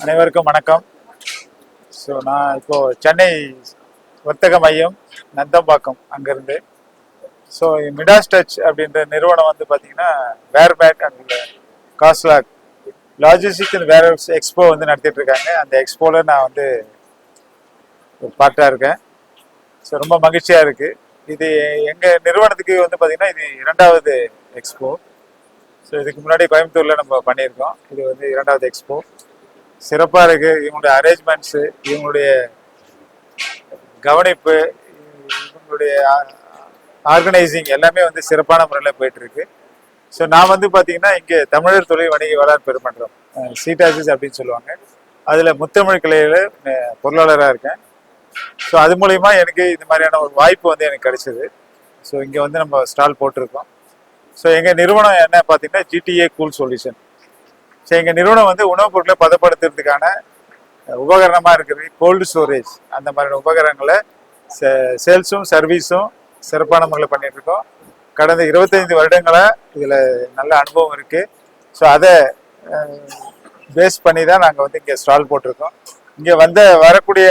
அனைவருக்கும் வணக்கம். ஸோ நான் இப்போ சென்னை வர்த்தக மையம் நந்தம்பாக்கம் அங்கேருந்து. ஸோ மிடாஸ் டச் அப்படின்ற நிறுவனம் வந்து பார்த்தீங்கன்னா வேர்பேக் அண்ட் காஸ்லாக் லாஜிஸ்டிக்ஸ் அண்ட் வேர் எக்ஸ்போ வந்து நடத்திட்டு இருக்காங்க. அந்த எக்ஸ்போவில் நான் வந்து ஒரு பார்ட்டாக இருக்கேன். ஸோ ரொம்ப மகிழ்ச்சியாக இருக்குது. இது எங்கள் நிறுவனத்துக்கு வந்து பார்த்தீங்கன்னா இது 2வது எக்ஸ்போ. ஸோ இதுக்கு முன்னாடி கோயம்புத்தூரில் நம்ம பண்ணியிருக்கோம். இது வந்து 2வது எக்ஸ்போ. சிறப்பாக இருக்குது. இவங்களுடைய அரேஞ்ச்மெண்ட்ஸு, இவங்களுடைய கவனிப்பு, இவங்களுடைய ஆர்கனைசிங் எல்லாமே வந்து சிறப்பான முறையில் போயிட்டுருக்கு. ஸோ நான் வந்து பார்த்தீங்கன்னா இங்கே தமிழர் தொழில் வணிக வளர் பெருமன்றம் சீட்டாசிஸ் அப்படின்னு சொல்லுவாங்க, அதில் முத்தமிழ் கிளையில் பொருளாளராக இருக்கேன். ஸோ அது மூலிமா எனக்கு இது மாதிரியான ஒரு வாய்ப்பு வந்து எனக்கு கிடைச்சிது. ஸோ இங்கே வந்து நம்ம ஸ்டால் போட்டிருக்கோம். ஸோ எங்கள் நிறுவனம் என்ன பார்த்தீங்கன்னா ஜிடிஏ கூல் சொல்யூஷன். ஸோ எங்கள் நிறுவனம் வந்து உணவுப் பொருட்களை பதப்படுத்துறதுக்கான உபகரணமாக இருக்குது. கோல்டு ஸ்டோரேஜ் அந்த மாதிரியான உபகரணங்களை சேல்ஸும் சர்வீஸும் சிறப்பான முறையில் பண்ணிகிட்ருக்கோம். கடந்த 25 வருடங்களாக இதில் நல்ல அனுபவம் இருக்குது. ஸோ அதை பேஸ் பண்ணி தான் நாங்கள் வந்து இங்கே ஸ்டால் போட்டிருக்கோம். இங்கே வரக்கூடிய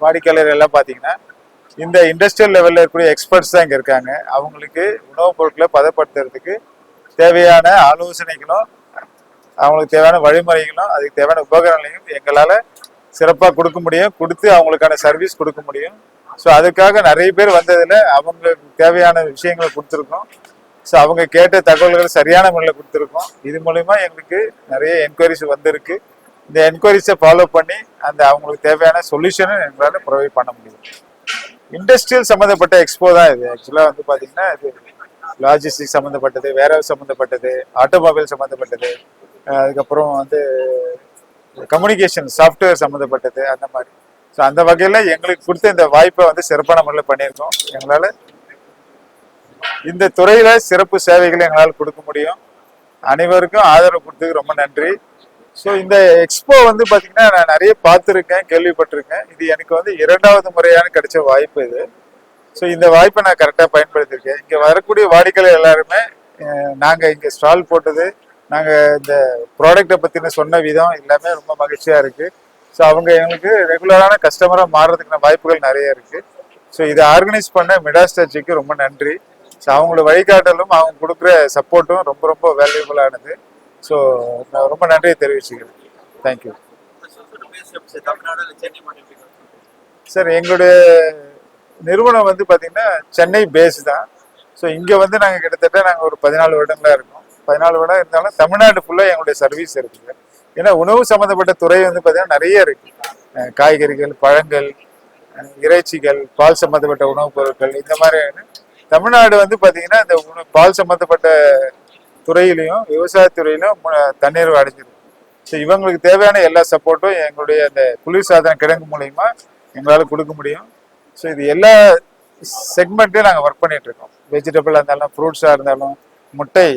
வாடிக்கையாளர் எல்லாம் பார்த்தீங்கன்னா இந்த இண்டஸ்ட்ரியல் லெவலில் இருக்கக்கூடிய எக்ஸ்பர்ட்ஸ் தான் இங்கே இருக்காங்க. அவங்களுக்கு உணவுப் பொருட்களை பதப்படுத்துறதுக்கு தேவையான ஆலோசனைகளும், அவங்களுக்கு தேவையான வழிமுறைகளும், அதுக்கு தேவையான உபகரணங்களையும் எங்களால் சிறப்பாக கொடுக்க முடியும், கொடுத்து அவங்களுக்கான சர்வீஸ் கொடுக்க முடியும். ஸோ அதுக்காக நிறைய பேர் வந்ததில் அவங்களுக்கு தேவையான விஷயங்களை கொடுத்துருக்கோம். ஸோ அவங்க கேட்ட தகவல்கள் சரியான முறையில் கொடுத்துருக்கோம். இது மூலிமா எங்களுக்கு நிறைய என்கொயரிஸ் வந்திருக்கு. இந்த என்கொயரிஸை ஃபாலோ பண்ணி அந்த அவங்களுக்கு தேவையான சொல்யூஷனை எங்களால் ப்ரொவைட் பண்ண முடியும். இண்டஸ்ட்ரியல் சம்மந்தப்பட்ட எக்ஸ்போ தான் இது. ஆக்சுவலாக வந்து பார்த்தீங்கன்னா இது லாஜிஸ்டிக் சம்மந்தப்பட்டது, வேர்ஹவுஸ் சம்மந்தப்பட்டது, ஆட்டோமொபைல் சம்மந்தப்பட்டது, அதுக்கப்புறம் வந்து கம்யூனிகேஷன் சாஃப்ட்வேர் சம்மந்தப்பட்டது, அந்த மாதிரி. ஸோ அந்த வகையில் எங்களுக்கு கொடுத்த இந்த வாய்ப்பை வந்து சிறப்பான முறையில் பண்ணியிருக்கோம். எங்களால் இந்த துறையில் சிறப்பு சேவைகளை எங்களால் கொடுக்க முடியும். அனைவருக்கும் ஆதரவு கொடுத்ததுக்கு ரொம்ப நன்றி. ஸோ இந்த எக்ஸ்போ வந்து பார்த்தீங்கன்னா நான் நிறைய பார்த்துருக்கேன், கேள்விப்பட்டிருக்கேன். இது எனக்கு வந்து 2வது முறையான கிடைச்ச வாய்ப்பு இது. ஸோ இந்த வாய்ப்பை நான் கரெக்டாக பயன்படுத்தியிருக்கேன். இங்கே வரக்கூடிய வாடிக்கையாளர் எல்லாருமே நாங்கள் இங்கே ஸ்டால் போட்டது, நாங்கள் இந்த ப்ராடக்டை பற்றின சொன்ன விதம் எல்லாமே ரொம்ப மகிழ்ச்சியாக இருக்குது. ஸோ அவங்க எங்களுக்கு ரெகுலரான கஸ்டமராக மாறுறதுக்கான வாய்ப்புகள் நிறைய இருக்குது. ஸோ இதை ஆர்கனைஸ் பண்ண மிடாஸ் டச்சுக்கு ரொம்ப நன்றி. ஸோ அவங்களோட வழிகாட்டலும் அவங்க கொடுக்குற சப்போர்ட்டும் ரொம்ப ரொம்ப வேல்யூபுல்லானது. ஸோ நான் ரொம்ப நன்றியை தெரிவிச்சுக்கிறேன். Thank you sir. எங்களுடைய நிறுவனம் வந்து பார்த்தீங்கன்னா சென்னை பேஸ் தான். ஸோ இங்கே வந்து நாங்கள் கிட்டத்தட்ட நாங்கள் ஒரு 14 வருடங்களாக இருக்கோம். 14 வருடம் இருந்தாலும் தமிழ்நாடு ஃபுல்லாக எங்களுடைய சர்வீஸ் இருக்குது. ஏன்னா உணவு சம்மந்தப்பட்ட துறை வந்து பார்த்தீங்கன்னா நிறைய இருக்குது. காய்கறிகள், பழங்கள், இறைச்சிகள், பால் சம்மந்தப்பட்ட உணவுப் பொருட்கள், இந்த மாதிரி தமிழ்நாடு வந்து பார்த்தீங்கன்னா இந்த பால் சம்மந்தப்பட்ட துறையிலையும் விவசாயத்துறையிலும் தண்ணீர் அடைஞ்சிருக்கு. ஸோ இவங்களுக்கு தேவையான எல்லா சப்போர்ட்டும் எங்களுடைய அந்த குளிர்சாதன கிடங்கு மூலயமா எங்களால் கொடுக்க முடியும். ஸோ இது எல்லா செக்மெண்ட்லையும் நாங்கள் ஒர்க் பண்ணிட்டு இருக்கோம். வெஜிடபிளாக இருந்தாலும், ஃப்ரூட்ஸாக இருந்தாலும், முட்டை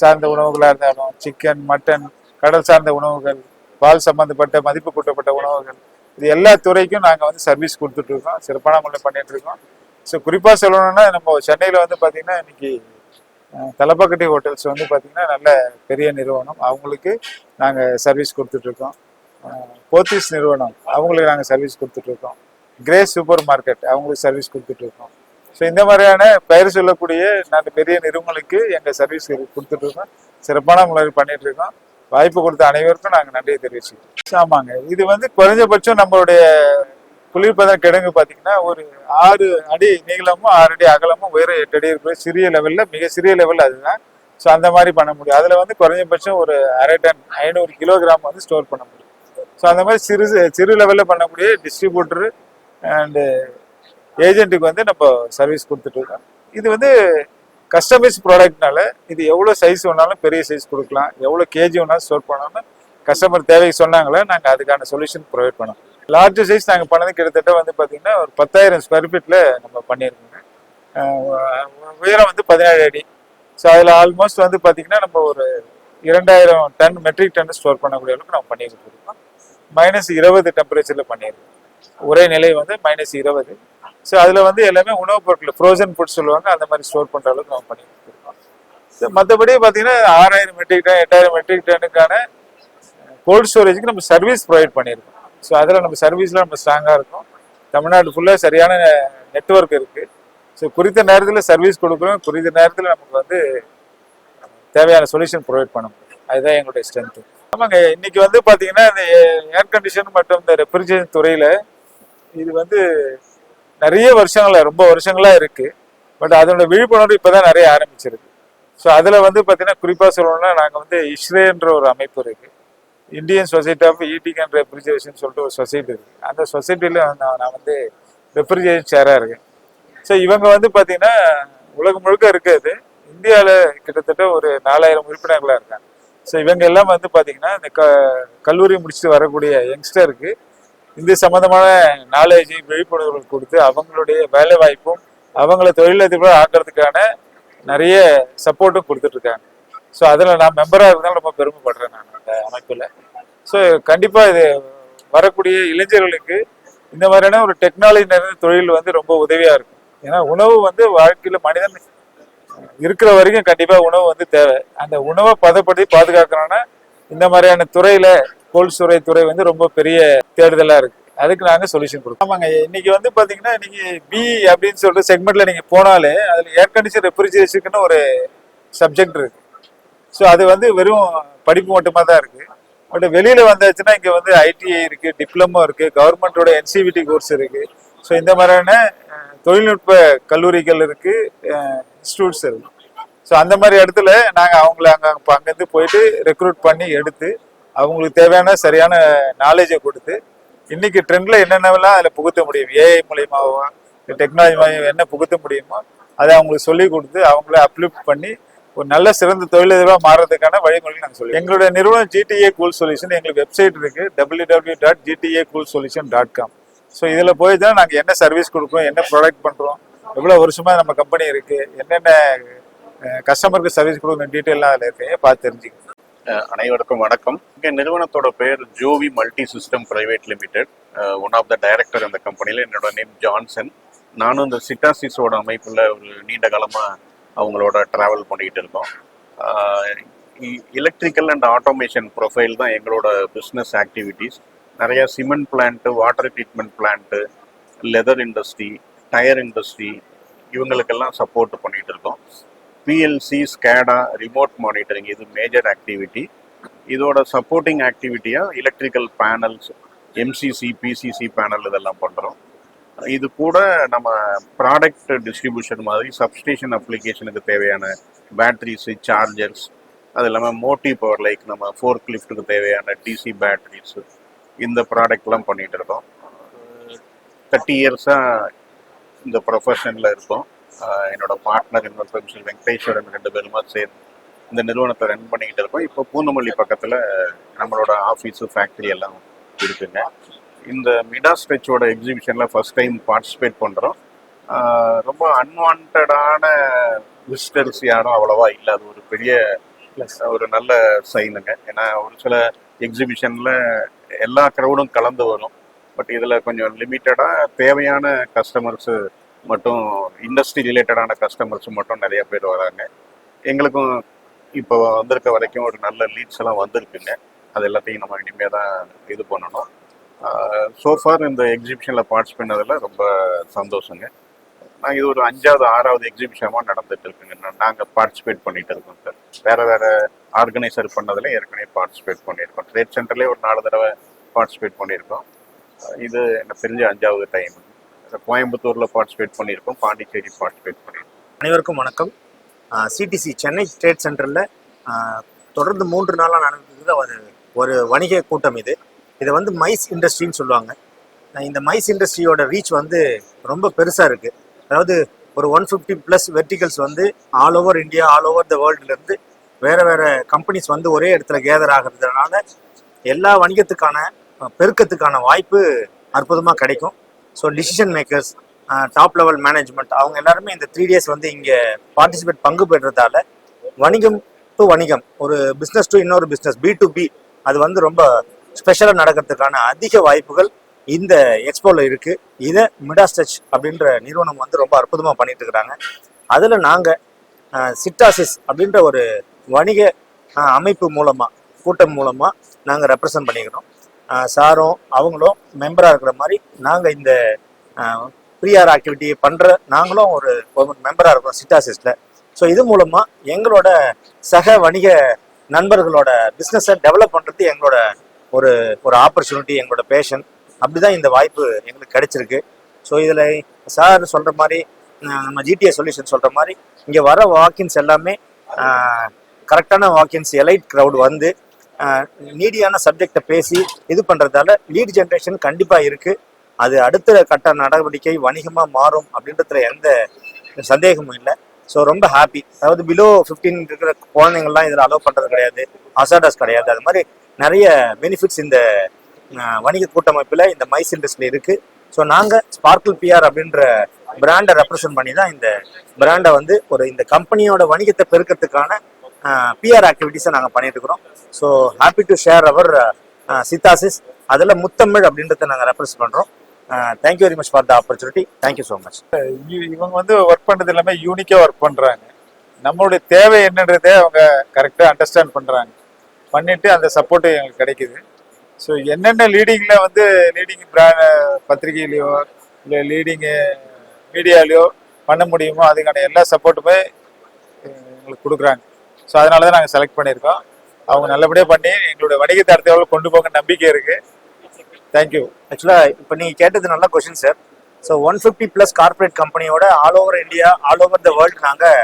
சார்ந்த உணவுகளாக இருந்தாலும், சிக்கன், மட்டன், கடல் சார்ந்த உணவுகள், பால் சம்மந்தப்பட்ட மதிப்பு கூட்டப்பட்ட உணவுகள், இது எல்லா துறைக்கும் நாங்கள் வந்து சர்வீஸ் கொடுத்துட்ருக்கோம். சிறப்பான முறையில் பண்ணிட்டு இருக்கோம். ஸோ குறிப்பாக சொல்லணும்னா நம்ம சென்னையில் வந்து பார்த்திங்கன்னா இன்னைக்கு தலப்பாக்கட்டி ஹோட்டல்ஸ் வந்து பார்த்திங்கன்னா நல்ல பெரிய நிறுவனம், அவங்களுக்கு நாங்கள் சர்வீஸ் கொடுத்துட்ருக்கோம். போத்தீஸ் நிறுவனம் அவங்களுக்கு நாங்கள் சர்வீஸ் கொடுத்துட்ருக்கோம். கிரேஸ் சூப்பர் மார்க்கெட் அவங்களுக்கு சர்வீஸ் கொடுத்துட்ருக்கோம். ஸோ இந்த மாதிரியான பெயர் சொல்லக்கூடிய நாங்கள் பெரிய நிறுவனங்களுக்கு எங்கள் சர்வீஸ் கொடுத்துட்ருக்கோம். சிறப்பான முறையில் பண்ணிகிட்ருக்கோம். வாய்ப்பு கொடுத்த அனைவருக்கும் நாங்கள் நன்றியை தெரிவிச்சுக்கிறோம். ஆமாங்க, இது வந்து குறைஞ்சபட்சம் நம்மளுடைய குளிர்பதன கிடங்கு பார்த்தீங்கன்னா ஒரு 6 அடி நீளமும் 6 அடி அகலமும் உயரம் 8 அடி இருக்கிற சிறிய லெவலில், மிக சிறிய லெவலில் அதுதான். ஸோ அந்த மாதிரி பண்ண முடியும். அதில் வந்து குறைஞ்சபட்சம் ஒரு 1/2 டன் 500 கிலோகிராம் வந்து ஸ்டோர் பண்ண முடியும். ஸோ அந்த மாதிரி சிறு லெவலில் பண்ணக்கூடிய டிஸ்ட்ரிபியூட்டரு அண்டு ஏஜென்ட்டுக்கு வந்து நம்ம சர்வீஸ் கொடுத்துட்ருக்கோம். இது வந்து கஸ்டமைஸ் ப்ராடக்ட்னால இது எவ்வளோ சைஸ் வேணாலும் பெரிய சைஸ் கொடுக்கலாம், எவ்வளோ கேஜி வேணாலும் ஸ்டோர் பண்ணாலும் கஸ்டமர் தேவைக்கு சொன்னாங்களே நாங்கள் அதுக்கான சொல்யூஷன் ப்ரொவைட் பண்ணோம். லார்ஜ் சைஸ் நாங்கள் பண்ணது கிட்டத்தட்ட வந்து பார்த்தீங்கன்னா ஒரு 10,000 ஸ்கொயர் ஃபீட்டில் நம்ம பண்ணியிருக்கோங்க. உயரம் வந்து 17 அடி. ஸோ அதில் ஆல்மோஸ்ட் வந்து பார்த்தீங்கன்னா நம்ம ஒரு 2000 டன் மெட்ரிக் டன் ஸ்டோர் பண்ணக்கூடிய அளவுக்கு நம்ம பண்ணியிருக்கோம். -20 டெம்பரேச்சரில் பண்ணியிருக்கோம். ஒரே நிலை வந்து -20. ஸோ அதில் வந்து எல்லாமே உணவுப் பொருட்கள், ஃப்ரோசன் ஃபுட் சொல்லுவாங்க, அந்த மாதிரி ஸ்டோர் பண்ணுற அளவுக்கு நம்ம பண்ணி கொடுத்துருக்கோம். ஸோ மற்றபடி பார்த்தீங்கன்னா 6000 மெட்ரிக் டன் 8000 மெட்ரிக் டனுக்கான கோல்டு ஸ்டோரேஜுக்கு நம்ம சர்வீஸ் ப்ரொவைட் பண்ணியிருக்கோம். ஸோ அதில் நம்ம சர்வீஸில் நம்ம ஸ்ட்ராங்காக இருக்கும். தமிழ்நாடு ஃபுல்லாக சரியான நெட்வொர்க் இருக்குது. ஸோ குறித்த நேரத்தில் சர்வீஸ் கொடுக்குறோம், குறித்த நேரத்தில் நமக்கு வந்து தேவையான சொல்யூஷன் ப்ரொவைட் பண்ண முடியும். அதுதான் எங்களுடைய ஸ்ட்ரென்த்து. ஆமாங்க, இன்னைக்கு வந்து பார்த்தீங்கன்னா இந்த ஏர் கண்டிஷன் மற்றும் இந்த ரெஃப்ரிஜரேஷன் துறையில் இது வந்து நிறைய ரொம்ப வருஷங்களாக இருக்குது. பட் அதோட விழிப்புணர்வு இப்போ தான் நிறைய ஆரம்பிச்சிருக்கு. ஸோ அதில் வந்து பார்த்தீங்கன்னா குறிப்பாக சொல்லணும்னா நாங்கள் வந்து இஸ்ரேன்ற ஒரு அமைப்பு இருக்குது, Indian society of heating and refrigeration சொல்லிட்டு ஒரு சொசைட்டி இருக்குது. அந்த சொசைட்டியில் நான் வந்து ரெஃப்ரிஜரேஷன் சேராக இருக்கேன். ஸோ இவங்க வந்து பார்த்தீங்கன்னா உலகம் முழுக்க இருக்குது. இந்தியாவில் கிட்டத்தட்ட ஒரு 4000 உறுப்பினர்களாக இருக்காங்க. ஸோ இவங்க எல்லாம் வந்து பார்த்தீங்கன்னா இந்த கல்லூரி முடிச்சுட்டு வரக்கூடிய யங்ஸ்டருக்கு இந்த சம்மந்தமான நாலேஜ் விழிப்புணர்வுகள் கொடுத்து அவங்களுடைய வேலை வாய்ப்பும் அவங்கள தொழிலதிபராக ஆக்கிறதுக்கான நிறைய சப்போர்ட்டும் கொடுத்துட்டு இருக்காங்க. ஸோ அதில் நான் மெம்பராக இருந்தாலும் ரொம்ப பெருமைப்படுறேன் நான் அந்த அமைப்பில். ஸோ கண்டிப்பாக இது வரக்கூடிய இளைஞர்களுக்கு இந்த மாதிரியான ஒரு டெக்னாலஜி நிறைந்த தொழில் வந்து ரொம்ப உதவியாக இருக்கும். ஏன்னா உணவு வந்து வாழ்க்கையில் மனிதன் இருக்கிற வரைக்கும் கண்டிப்பாக உணவு வந்து தேவை. அந்த உணவை பதப்படுத்தி பாதுகாக்கணும்னா இந்த மாதிரியான துறையில் கோல்ட் ஸ்டோரேஜ் துறை வந்து ரொம்ப பெரிய தேடுதலாக இருக்குது. அதுக்கு நாங்கள் சொல்யூஷன் கொடுப்போம். ஆமாங்க, இன்னைக்கு வந்து பார்த்தீங்கன்னா இன்னைக்கு பி அப்படின்னு சொல்லிட்டு செக்மெண்ட்டில் நீங்கள் போனாலே அதில் ஏர் கண்டிஷன் ரெஃப்ரிஜரேஷனுக்குன்னு ஒரு சப்ஜெக்ட் இருக்குது. ஸோ அது வந்து வெறும் படிப்பு மட்டுமா தான் இருக்குது. பட் வெளியில் வந்தாச்சுன்னா இங்கே வந்து ஐடிஐ இருக்குது, டிப்ளமோ இருக்குது, கவர்மெண்ட்டோட என்சிவிடி கோர்ஸ் இருக்குது. ஸோ இந்த மாதிரியான தொழில்நுட்ப கல்லூரிகள் இருக்குது, இன்ஸ்டியூட்ஸ் இருக்குது. ஸோ அந்த மாதிரி இடத்துல நாங்கள் அவங்கள அங்கேருந்து போயிட்டு ரெக்ரூட் பண்ணி எடுத்து அவங்களுக்கு தேவையான சரியான நாலேஜை கொடுத்து இன்னைக்கு ட்ரெண்டில் என்னென்னலாம் அதில் புகுத்த முடியும், ஏஐ மூலியமாவோ டெக்னாலஜி மூலியமாக என்ன புகுத்த முடியுமோ அதை அவங்களுக்கு சொல்லி கொடுத்து அவங்கள அப்லிஃப்ட் பண்ணி ஒரு நல்ல சிறந்த தொழிலதிபராக மாறுறதுக்கான வழிமுறைகள் நாங்கள் சொல்லுவோம். எங்களுடைய நிறுவனம் GTA கூல் சொல்யூஷன், எங்களுக்கு வெப்சைட் இருக்குது www.gtacoolsolution.com. ஸோ இதில் போய் தான் நாங்கள் என்ன சர்வீஸ் கொடுக்குறோம், என்ன ப்ராடக்ட் பண்ணுறோம், எவ்வளோ வருஷமாக நம்ம கம்பெனி இருக்குது, என்னென்ன கஸ்டமருக்கு சர்வீஸ் கொடுக்குற டீட்டெயிலாம் அதில் இருக்கு, பார்த்து தெரிஞ்சுக்கணும். அனைவருக்கும் வணக்கம். இங்கே நிறுவனத்தோட பேர் ஜோவி multi system private limited. One of the director இந்த கம்பெனியில். என்னோட நேம் ஜான்சன். நானும் இந்த சிட்டாசிஸோட அமைப்பில் ஒரு நீண்ட காலமாக அவங்களோட ட்ராவல் பண்ணிக்கிட்டு இருக்கோம். எலக்ட்ரிக்கல் அண்ட் ஆட்டோமேஷன் ப்ரொஃபைல் தான் எங்களோட பிஸ்னஸ் ஆக்டிவிட்டீஸ். நிறைய cement plant, water treatment plant, leather industry, tyre industry இவங்களுக்கெல்லாம் சப்போர்ட் பண்ணிகிட்டு இருக்கோம். பிஎல்சி, ஸ்கேடா, ரிமோட் மானிட்டரிங் இது மேஜர் ஆக்டிவிட்டி. இதோட சப்போர்ட்டிங் ஆக்டிவிட்டியாக electrical panels, MCC, PCC panel இதெல்லாம் பண்ணுறோம். இது கூட நம்ம ப்ராடக்ட் டிஸ்ட்ரிபியூஷன் மாதிரி சப்ஸ்டேஷன் அப்ளிகேஷனுக்கு தேவையான பேட்ரிஸு, சார்ஜர்ஸ், அது இல்லாமல் மோட்டிவ் பவர் லைக் நம்ம ஃபோர்க் லிஃப்ட்டுக்கு தேவையான டிசி பேட்ரிஸு இந்த ப்ராடக்ட்லாம் பண்ணிகிட்டு இருக்கோம். 30 இயர்ஸாக இந்த ப்ரொஃபஷனில் இருக்கோம். என்னோட பார்ட்னர் இன்னொரு மிஸ்டர் வெங்கடேஸ்வரன் 2 பேருமா சேர்ந்து இந்த நிறுவனத்தை ரன் பண்ணிக்கிட்டு இருக்கோம். இப்போ பூந்தமல்லி பக்கத்தில் நம்மளோட ஆஃபீஸு, ஃபேக்ட்ரி எல்லாம் இருக்குங்க. இந்த மிடா ஸ்ட்ரெச்சோட எக்ஸிபிஷனில் ஃபர்ஸ்ட் டைம் பார்ட்டிசிபேட் பண்ணுறோம். ரொம்ப அன்வான்டான விசிட்டர்ஸ் யாரும் அவ்வளோவா இல்லை. அது ஒரு பெரிய ஒரு நல்ல சைனுங்க. ஏன்னா ஒரு சில எக்ஸிபிஷனில் எல்லா க்ரௌடும் கலந்து வரும். பட் இதில் கொஞ்சம் லிமிட்டடாக தேவையான கஸ்டமர்ஸு மட்டும், இண்டஸ்ட்ரி ரிலேட்டடான கஸ்டமர்ஸ் மட்டும் நிறைய பேர் வராங்க. எங்களுக்கும் இப்போ வந்திருக்க வரைக்கும் ஒரு நல்ல லீட்ஸ் எல்லாம் வந்திருக்குங்க. அது எல்லாத்தையும் நம்ம இனிமேல் தான் இது பண்ணணும். சோஃபார் இந்த எக்ஸிபிஷனில் பார்ட்டிசிபேட் பண்ணதில் ரொம்ப சந்தோஷங்க. நாங்கள் இது ஒரு 5வது 6வது எக்ஸிபிஷனாக நடந்துட்டு இருக்குங்க. நாங்கள் பார்ட்டிசிபேட் பண்ணிட்டு இருக்கோம் சார். வேறு ஆர்கனைசர் பண்ணதில் ஏற்கனவே பார்ட்டிசிபேட் பண்ணியிருக்கோம். ட்ரேட் சென்டர்லேயே ஒரு 4 தடவை பார்ட்டிசிபேட் பண்ணியிருக்கோம். இது எனக்கு தெரிஞ்ச 5வது டைம். கோயம்புத்தூரில் பார்ட்டிசிபேட் பண்ணியிருக்கோம், பாண்டிச்சேரி பார்ட்டிசிபேட் பண்ணியிருக்கோம். அனைவருக்கும் வணக்கம். சிடிசி சென்னை ட்ரேட் சென்டரில் தொடர்ந்து 3 நாளாக நடந்தது ஒரு வணிக கூட்டம். இதை வந்து மைஸ் இண்டஸ்ட்ரின்னு சொல்லுவாங்க. இந்த மைஸ் இண்டஸ்ட்ரியோட ரீச் வந்து ரொம்ப பெருசாக இருக்குது. அதாவது ஒரு 150+ வெர்டிகல்ஸ் வந்து all over India, all over the வேர்ல்டுலேருந்து வேறு கம்பெனிஸ் வந்து ஒரே இடத்துல கேதர் ஆகிறதுனால எல்லா வணிகத்துக்கான பெருக்கத்துக்கான வாய்ப்பு அற்புதமாக கிடைக்கும். So decision makers, top level management அவங்க எல்லாருமே இந்த 3 days வந்து இங்கே பார்ட்டிசிபேட் பங்கு பெற்றதால வணிகம் டு வணிகம், ஒரு பிஸ்னஸ் டு இன்னொரு பிஸ்னஸ், B2B அது வந்து ரொம்ப ஸ்பெஷலாக நடக்கிறதுக்கான அதிக வாய்ப்புகள் இந்த எக்ஸ்போவில் இருக்குது. இதை மிடா ஸ்ட்ரெச் அப்படின்ற நிறுவனம் வந்து ரொம்ப அற்புதமாக பண்ணிட்டு இருக்கிறாங்க. அதில் நாங்கள் சிட்டாசிஸ் அப்படின்ற ஒரு வணிக அமைப்பு மூலமாக, கூட்டம் மூலமாக நாங்கள் ரெப்ரசன்ட் பண்ணிக்கிறோம். சாரும் அவங்களும் மெம்பராக இருக்கிற மாதிரி நாங்கள் இந்த ப்ரீஆர் ஆக்டிவிட்டி பண்ணுற நாங்களும் ஒரு மெம்பராக இருக்கிறோம் சிட்டாசிஸில். ஸோ இது மூலமாக எங்களோட சக வணிக நண்பர்களோட பிஸ்னஸை டெவலப் பண்ணுறது எங்களோட ஒரு ஒரு ஆப்பர்ச்சுனிட்டி, எங்களோட பேஷன். அப்படி தான் இந்த வாய்ப்பு எங்களுக்கு கிடைச்சிருக்கு. ஸோ இதில் சார் சொல்கிற மாதிரி நம்ம ஜிடிஎஸ் சொல்யூஷன் சொல்கிற மாதிரி இங்கே வர வாக்கின்ஸ் எல்லாமே கரெக்டான வாக்கின்ஸ், எலைட் க்ரௌட் வந்து நீடியான சப்ஜெக்டை பேசி இது பண்ணுறதால லீட் ஜென்ரேஷன் கண்டிப்பாக இருக்குது. அது அடுத்த கட்ட நடவடிக்கை வணிகமாக மாறும் அப்படின்றதுல எந்த சந்தேகமும் இல்லை. ஸோ ரொம்ப ஹாப்பி. அதாவது பிலோ 15 இருக்கிற குழந்தைங்கள்லாம் இதில் அலோவ் பண்ணுறது கிடையாது, அசாடாஸ் கிடையாது. அது மாதிரி நிறைய பெனிஃபிட்ஸ் இந்த வணிக கூட்டமைப்பில் இந்த மைஸ் இண்டஸ்ட்ரியில் இருக்குது. ஸோ நாங்கள் ஸ்பார்க்கிள் பிஆர் அப்படின்ற பிராண்டை ரெப்ரசன்ட் பண்ணி தான் இந்த பிராண்டை வந்து இந்த கம்பெனியோட வணிகத்தை பெருக்கிறதுக்கான பிஆர் ஆக்டிவிட்டீஸை நாங்கள் பண்ணிட்டு இருக்கிறோம். So happy to share our சித்தாசிஸ். அதில் முத்தமிழ் அப்படின்றத நாங்கள் ரெப்ரசன்ட் பண்ணுறோம். Thank you very much for the opportunity. Thank you so much. இவங்க வந்து ஒர்க் பண்ணுறது எல்லாமே யூனிக்காக ஒர்க் பண்ணுறாங்க. நம்மளுடைய தேவை என்னன்றதே அவங்க கரெக்டாக அண்டர்ஸ்டாண்ட் பண்ணுறாங்க, பண்ணிட்டு அந்த சப்போர்ட்டு எங்களுக்கு கிடைக்குது. ஸோ என்னென்ன லீடிங்கில் வந்து லீடிங் பத்திரிகையிலையோ இல்லை லீடிங்கு மீடியாலேயோ பண்ண முடியுமோ அதுக்கான எல்லா சப்போர்ட்டுமே எங்களுக்கு கொடுக்குறாங்க. ஸோ அதனால தான் நாங்கள் செலக்ட் பண்ணியிருக்கோம். அவங்க நல்லபடியாக பண்ணி எங்களுடைய வணிகத்தை அடுத்த எவ்வளோ கொண்டு போக நம்பிக்கை இருக்குது. தேங்க்யூ. ஆக்சுவலாக இப்போ நீங்கள் கேட்டது நல்ல கொஷின் சார். ஸோ 150+ கார்பரேட் கம்பெனியோட all over India, all over the world நாங்கள்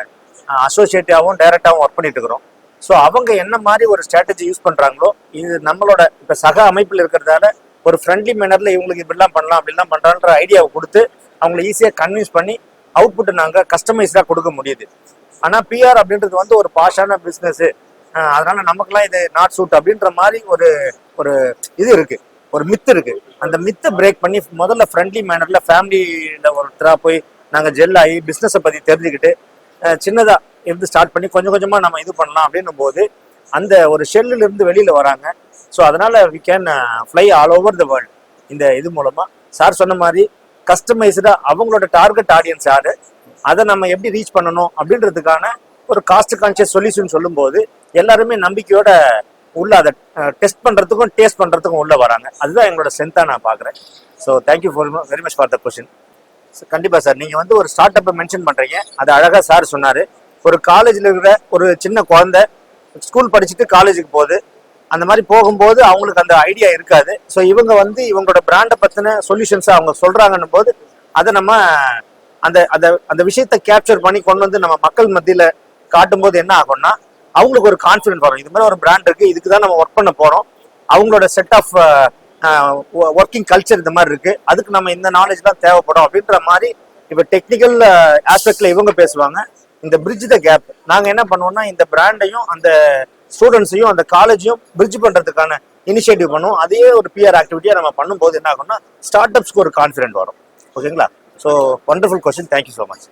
அசோசியேட்டாகவும் டைரக்டாகவும் ஒர்க் பண்ணிட்டு இருக்கிறோம். ஸோ அவங்க என்ன மாதிரி ஒரு ஸ்ட்ராட்டஜி யூஸ் பண்ணுறாங்களோ, இது நம்மளோட இப்போ சக அமைப்பில் இருக்கிறதால ஒரு ஃப்ரெண்ட்லி மேனரில் இவங்களுக்கு இப்படிலாம் பண்ணலாம் அப்படிலாம் பண்ணுறான்ற ஐடியாவை கொடுத்து அவங்களை ஈஸியாக கன்வின்ஸ் பண்ணி அவுட்புட்டை நாங்கள் கஸ்டமைஸ்டாக கொடுக்க முடியுது. ஆனால் பிஆர் அப்படின்றது வந்து ஒரு பாஷான பிஸ்னஸ்ஸு, அதனால நமக்குலாம் இது நாட் சூட் அப்படின்ற மாதிரி ஒரு ஒரு இது இருக்குது, ஒரு மித்து இருக்குது. அந்த மித்தை பிரேக் பண்ணி முதல்ல ஃப்ரெண்ட்லி மேனரில் ஃபேமிலியில் ஒருத்தராக போய் நாங்கள் ஜெல் ஆகி பிஸ்னஸை பற்றி தெரிஞ்சுக்கிட்டு சின்னதாக இருந்து ஸ்டார்ட் பண்ணி கொஞ்சம் கொஞ்சமாக நம்ம இது பண்ணலாம் அப்படின்னும் போது அந்த ஒரு ஷெல்லில் இருந்து வெளியில் வராங்க. ஸோ அதனால் we can fly all over the world. இந்த இது மூலமாக சார் சொன்ன மாதிரி கஸ்டமைஸ்டாக அவங்களோட டார்கெட் ஆடியன்ஸ் யாரு, அதை நம்ம எப்படி ரீச் பண்ணணும் அப்படின்றதுக்கான ஒரு காஸ்ட் கான்ஷியஸ் சொல்யூஷன் சொல்லும்போது எல்லாருமே நம்பிக்கையோட உள்ள அதை டெஸ்ட் பண்ணுறதுக்கும் டேஸ்ட் பண்ணுறதுக்கும் உள்ள வராங்க. அதுதான் எங்களோட ஸ்ட்ரென்த்தாக நான் பார்க்குறேன். So thank you very much for the question. கண்டிப்பாக சார், நீங்கள் வந்து ஒரு ஸ்டார்ட் அப்பை மென்ஷன் பண்ணுறீங்க, அது அழகாக சார் சொன்னார். ஒரு காலேஜில் இருக்கிற ஒரு சின்ன குழந்தை ஸ்கூல் படிச்சுட்டு காலேஜுக்கு போகுது, அந்த மாதிரி போகும்போது அவங்களுக்கு அந்த ஐடியா இருக்காது. ஸோ இவங்க வந்து இவங்களோட பிராண்டை பற்றின சொல்யூஷன்ஸை அவங்க சொல்கிறாங்கன்னும் போது அதை நம்ம அந்த அந்த அந்த விஷயத்தை கேப்சர் பண்ணி கொண்டு வந்து நம்ம மக்கள் மத்தியில் காட்டும்போது என்ன ஆகும்னா அவங்களுக்கு ஒரு கான்ஃபிடென்ட் வரும். இது மாதிரி ஒரு பிராண்ட் இருக்குது, இதுக்கு தான் நம்ம ஒர்க் பண்ண போகிறோம், அவங்களோட செட் ஆஃப் ஒர்க்கிங் கல்ச்சர் இந்த மாதிரி இருக்குது, அதுக்கு நம்ம இந்த நாலேஜ் தான் தேவைப்படும் அப்படின்ற மாதிரி இப்போ டெக்னிக்கல் ஆஸ்பெக்ட்ல இவங்க பேசுவாங்க. இந்த பிரிட்ஜ் த கேப் நாங்கள் என்ன பண்ணுவோம்னா இந்த பிராண்டையும் அந்த ஸ்டூடெண்ட்ஸையும் அந்த காலேஜையும் பிரிட்ஜ் பண்ணுறதுக்கான இனிஷியேட்டிவ் பண்ணுவோம். அதே ஒரு பிஆர் ஆக்டிவிட்டியாக நம்ம பண்ணும்போது என்ன ஆகும்னா ஸ்டார்ட் அப்ஸ்க்கு ஒரு கான்ஃபிடென்ட் வரும். ஓகேங்களா? So wonderful question. Thank you so much.